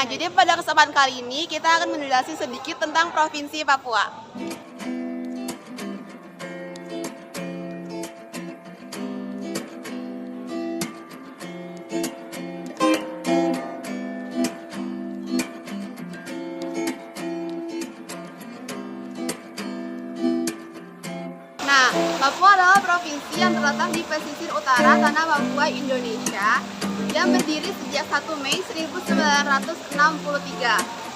Nah, jadi pada kesempatan kali ini kita akan menjelaskan sedikit tentang Provinsi Papua. Nah, Papua adalah provinsi yang terletak di pesisir utara tanah Papua, Indonesia, yang berdiri sejak 1 Mei 1963.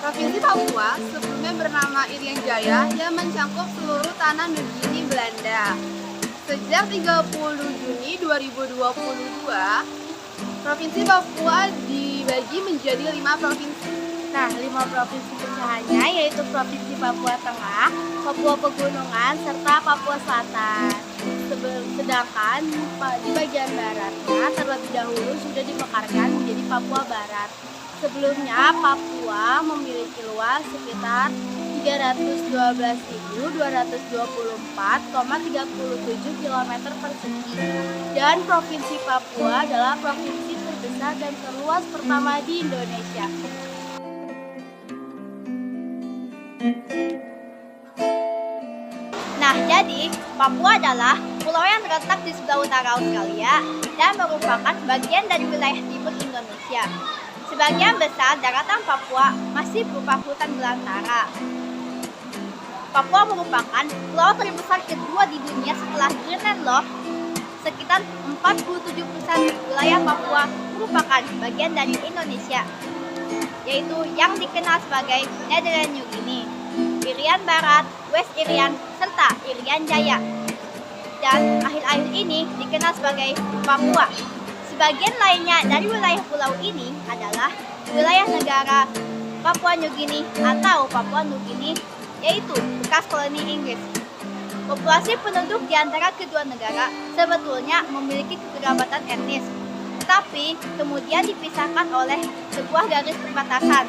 Provinsi Papua sebelumnya bernama Irian Jaya yang mencakup seluruh tanah Nugini Belanda. Sejak 30 Juni 2022, Provinsi Papua dibagi menjadi 5 provinsi. Nah, 5 provinsi pecahannya yaitu Provinsi Papua Tengah, Papua Pegunungan, serta Papua Selatan. Sedangkan di bagian baratnya terlebih dahulu sudah dimekarkan menjadi Papua Barat. Sebelumnya Papua memiliki luas sekitar 312.224,37 km persegi dan Provinsi Papua adalah provinsi terbesar dan terluas pertama di Indonesia. Nah, jadi Papua adalah pulau yang terletak di sebelah utara Australia dan merupakan bagian dari wilayah timur Indonesia. Sebagian besar daratan Papua masih berupa hutan belantara. Papua merupakan pulau terbesar kedua di dunia setelah Greenland loh. Sekitar 47% wilayah Papua merupakan bagian dari Indonesia, yaitu yang dikenal sebagai Netherlands New Guinea, Irian Barat, West Irian, serta Irian Jaya. Dan akhir-akhir ini dikenal sebagai Papua. Sebagian lainnya dari wilayah pulau ini adalah wilayah negara Papua New Guinea atau Papua New Guinea, yaitu bekas koloni Inggris. Populasi penduduk di antara kedua negara sebetulnya memiliki kekerabatan etnis, tetapi kemudian dipisahkan oleh sebuah garis perbatasan.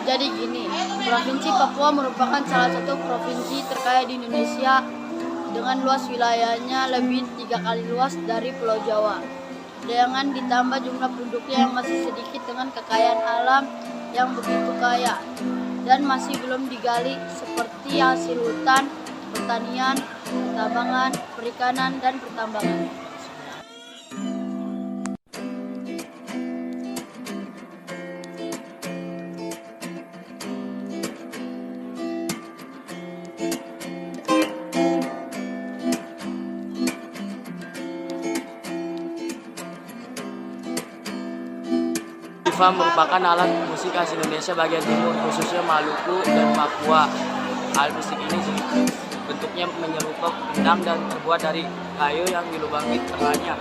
Jadi gini, Provinsi Papua merupakan salah satu provinsi terkaya di Indonesia dengan luas wilayahnya lebih 3 kali luas dari Pulau Jawa. Dengan ditambah jumlah penduduknya yang masih sedikit dengan kekayaan alam yang begitu kaya dan masih belum digali seperti hasil hutan, pertanian, pertambangan, perikanan, dan pertambangan. Tifa merupakan alat musik khas Indonesia bagian timur, khususnya Maluku dan Papua. Alat musik ini bentuknya menyerupai gendang dan terbuat dari kayu yang dilubangi tengahnya.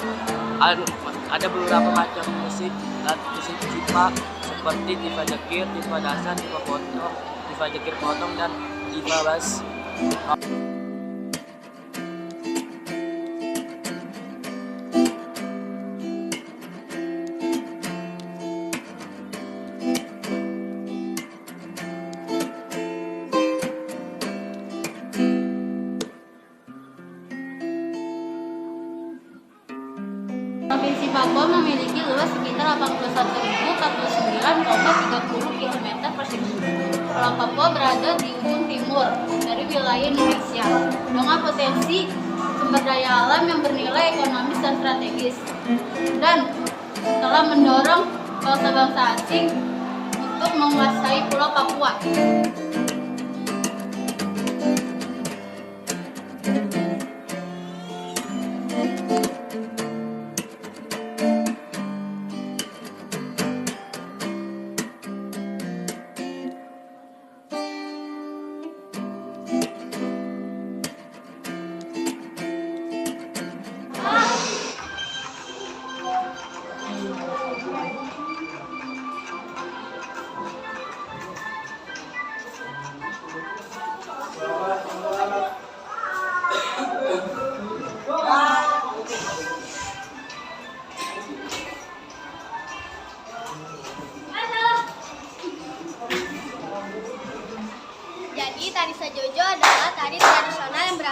Ada beberapa macam musik, alat musik Tifa seperti Tifa Jekir, Tifa Dasar, Tifa Potong, Tifa Jekir Potong, dan Tifa Bass. Provinsi Papua memiliki luas sekitar 81.049,30 km persegi. Pulau Papua berada di ujung timur dari wilayah Indonesia dengan potensi sumber daya alam yang bernilai ekonomis dan strategis, dan telah mendorong bangsa-bangsa asing untuk menguasai Pulau Papua.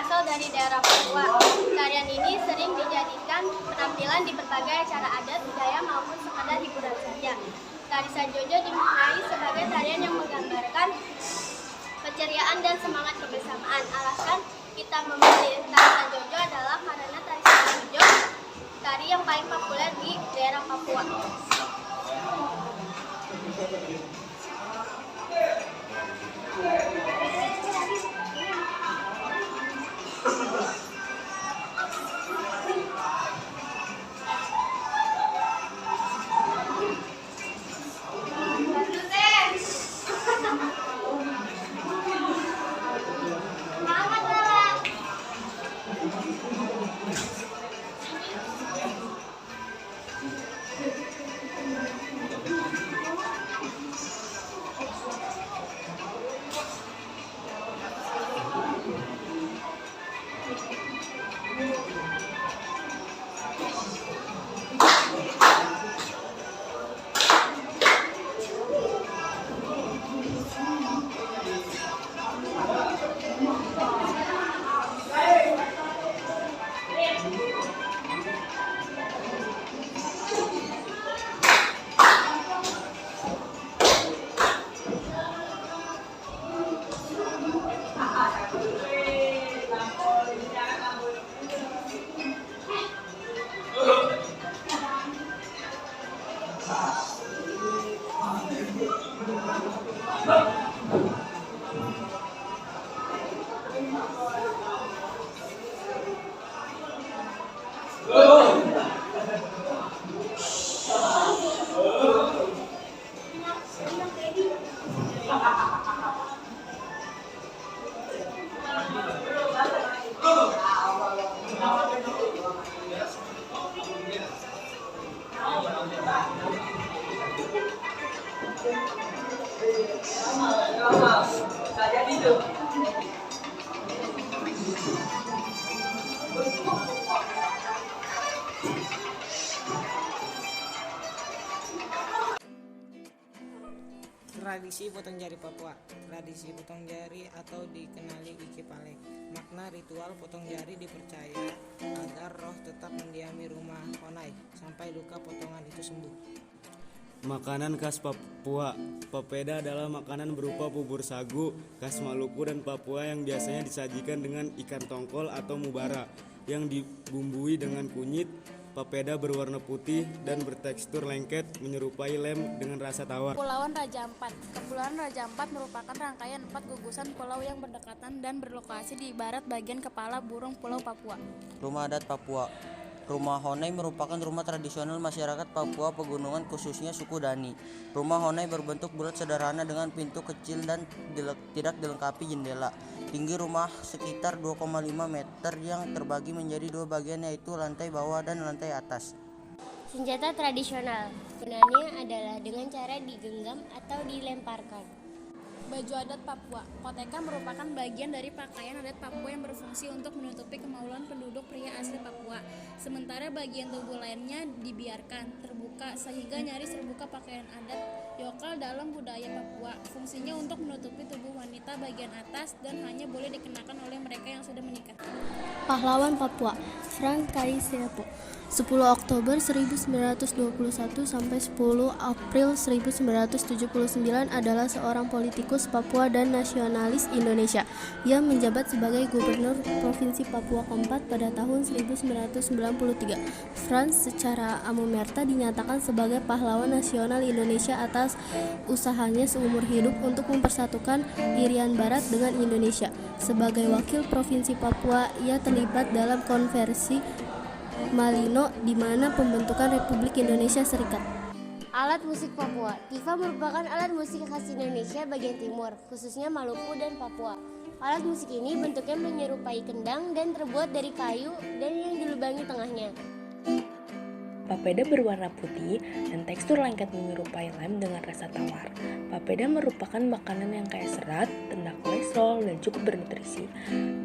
berasal dari daerah Papua. Tarian ini sering dijadikan penampilan di berbagai acara adat, budaya maupun sekadar hiburan saja. Tari Sanjojo dimaknai sebagai tarian yang menggambarkan keceriaan dan semangat kebersamaan. Alasan kita memilih tari Sanjojo adalah karena tari Sanjojo tari yang paling populer di daerah Papua. Tradisi potong jari Papua. Tradisi potong jari atau dikenali Wiki Palek. Makna ritual potong jari dipercaya agar roh tetap mendiami rumah Honai sampai luka potongan itu sembuh. Makanan khas Papua. Papeda adalah makanan berupa bubur sagu khas Maluku dan Papua yang biasanya disajikan dengan ikan tongkol atau mubara yang dibumbui dengan kunyit. Papeda berwarna putih dan bertekstur lengket menyerupai lem dengan rasa tawar. Kepulauan Raja Ampat. Kepulauan Raja Ampat merupakan rangkaian 4 gugusan pulau yang berdekatan dan berlokasi di barat bagian kepala burung Pulau Papua. Rumah adat Papua. Rumah Honai merupakan rumah tradisional masyarakat Papua Pegunungan khususnya suku Dani. Rumah Honai berbentuk bulat sederhana dengan pintu kecil dan tidak dilengkapi jendela. Tinggi rumah sekitar 2,5 meter yang terbagi menjadi 2 bagian yaitu lantai bawah dan lantai atas. Senjata tradisional sebenarnya adalah dengan cara digenggam atau dilemparkan. Baju adat Papua. Koteka merupakan bagian dari pakaian adat Papua yang berfungsi untuk menutupi kemaluan penduduk pria asli Papua. Sementara bagian tubuh lainnya dibiarkan terbuka sehingga nyaris terbuka pakaian adat yokal dalam budaya Papua. Fungsinya untuk menutupi tubuh wanita bagian atas dan hanya boleh dikenakan oleh mereka yang sudah menikah. Pahlawan Papua, Frank Kaisepo. 10 Oktober 1921 sampai 10 April 1979 adalah seorang politikus Papua dan nasionalis Indonesia. Ia menjabat sebagai Gubernur Provinsi Papua keempat pada tahun 1993. Franz secara amomerta dinyatakan sebagai pahlawan nasional Indonesia atas usahanya seumur hidup untuk mempersatukan Irian Barat dengan Indonesia. Sebagai wakil Provinsi Papua, ia terlibat dalam konversi Malino di mana pembentukan Republik Indonesia Serikat. Alat musik Papua. Tifa merupakan alat musik khas Indonesia bagian timur, khususnya Maluku dan Papua. Alat musik ini bentuknya menyerupai kendang dan terbuat dari kayu dan yang dilubangi tengahnya. Papeda berwarna putih dan tekstur lengket menyerupai lem dengan rasa tawar. Papeda merupakan makanan yang kaya serat, rendah kolesterol, dan cukup bernutrisi.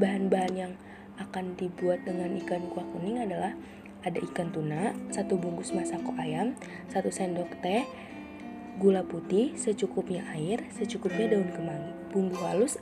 Bahan-bahan yang akan dibuat dengan ikan kuah kuning adalah ada ikan tuna, 1 bungkus masako ayam, 1 sendok teh, gula putih, secukupnya air, secukupnya daun kemangi, bumbu halus.